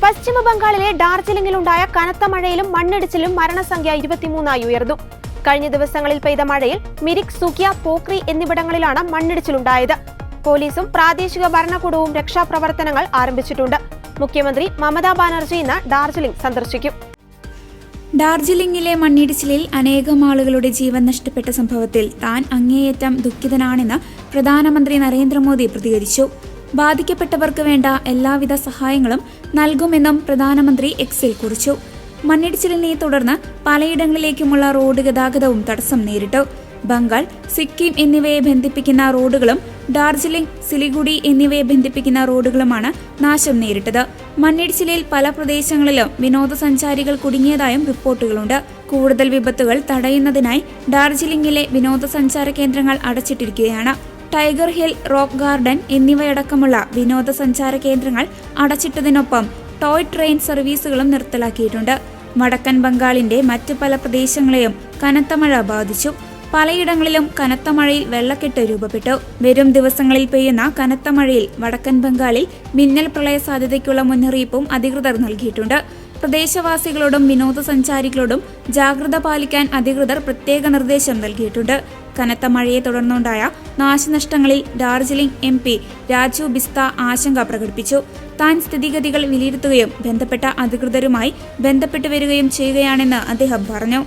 പശ്ചിമ ബംഗാളിലെ ഡാർജിലിംഗിലുണ്ടായ കനത്ത മഴയിലും മണ്ണിടിച്ചിലും മരണസംഖ്യ 23 ഉയർന്നു. കഴിഞ്ഞ ദിവസങ്ങളിൽ പെയ്ത മഴയിൽ മിരിക്, സുകിയ, പോക്രി എന്നിവിടങ്ങളിലാണ് മണ്ണിടിച്ചിലുണ്ടായത്. പോലീസും പ്രാദേശിക ഭരണകൂടവും രക്ഷാപ്രവർത്തനങ്ങൾ ആരംഭിച്ചിട്ടുണ്ട്. മുഖ്യമന്ത്രി മമതാ ബാനർജി ഇന്ന് ഡാർജിലിംഗ് സന്ദർശിക്കും. ഡാർജിലിംഗിലെ മണ്ണിടിച്ചിലിൽ അനേകം ആളുകളുടെ ജീവൻ നഷ്ടപ്പെട്ട സംഭവത്തിൽ താൻ അങ്ങേയറ്റം ദുഃഖിതനാണെന്ന് പ്രധാനമന്ത്രി നരേന്ദ്രമോദി പ്രതികരിച്ചു. ബാധിക്കപ്പെട്ടവർക്ക് വേണ്ട എല്ലാവിധ സഹായങ്ങളും നൽകുമെന്നും പ്രധാനമന്ത്രി എക്സിൽ കുറിച്ചു. മണ്ണിടിച്ചിലിനെ തുടർന്ന് പലയിടങ്ങളിലേക്കുമുള്ള റോഡ് ഗതാഗതവും തടസ്സം നേരിട്ടു. ബംഗാൾ, സിക്കിം എന്നിവയെ ബന്ധിപ്പിക്കുന്ന റോഡുകളും ഡാർജിലിംഗ്, സിലിഗുഡി എന്നിവയെ ബന്ധിപ്പിക്കുന്ന റോഡുകളുമാണ് നാശം നേരിട്ടത്. മണ്ണിടിച്ചിലിൽ പല പ്രദേശങ്ങളിലും വിനോദസഞ്ചാരികൾ കുടുങ്ങിയതായും റിപ്പോർട്ടുകളുണ്ട്. കൂടുതൽ വിപത്തുകൾ തടയുന്നതിനായി ഡാർജിലിംഗിലെ വിനോദസഞ്ചാര കേന്ദ്രങ്ങൾ അടച്ചിട്ടിരിക്കുകയാണ്. ടൈഗർ ഹിൽ, റോക്ക് ഗാർഡൻ എന്നിവയടക്കമുള്ള വിനോദസഞ്ചാര കേന്ദ്രങ്ങൾ അടച്ചിട്ടതിനൊപ്പം ടോയ് ട്രെയിൻ സർവീസുകളും നിർത്തലാക്കിയിട്ടുണ്ട്. വടക്കൻ ബംഗാളിന്റെ മറ്റു പല പ്രദേശങ്ങളെയും കനത്ത മഴ ബാധിച്ചു. പലയിടങ്ങളിലും കനത്ത മഴയിൽ വെള്ളക്കെട്ട് രൂപപ്പെട്ടു. വരും ദിവസങ്ങളിൽ പെയ്യുന്ന കനത്ത മഴയിൽ വടക്കൻ ബംഗാളിൽ മിന്നൽ പ്രളയ സാധ്യതയ്ക്കുള്ള മുന്നറിയിപ്പും അധികൃതർ നൽകിയിട്ടുണ്ട്. പ്രദേശവാസികളോടും വിനോദസഞ്ചാരികളോടും ജാഗ്രത പാലിക്കാൻ അധികൃതർ പ്രത്യേക നിർദ്ദേശം നൽകിയിട്ടുണ്ട്. കനത്ത മഴയെ തുടർന്നുണ്ടായ നാശനഷ്ടങ്ങളിൽ ഡാർജിലിംഗ് MP രാജു ബിസ്ത ആശങ്ക പ്രകടിപ്പിച്ചു. താൻ സ്ഥിതിഗതികൾ വിലയിരുത്തുകയും ബന്ധപ്പെട്ട അധികൃതരുമായി ബന്ധപ്പെട്ടു വരികയും ചെയ്യുകയാണെന്ന് അദ്ദേഹം പറഞ്ഞു.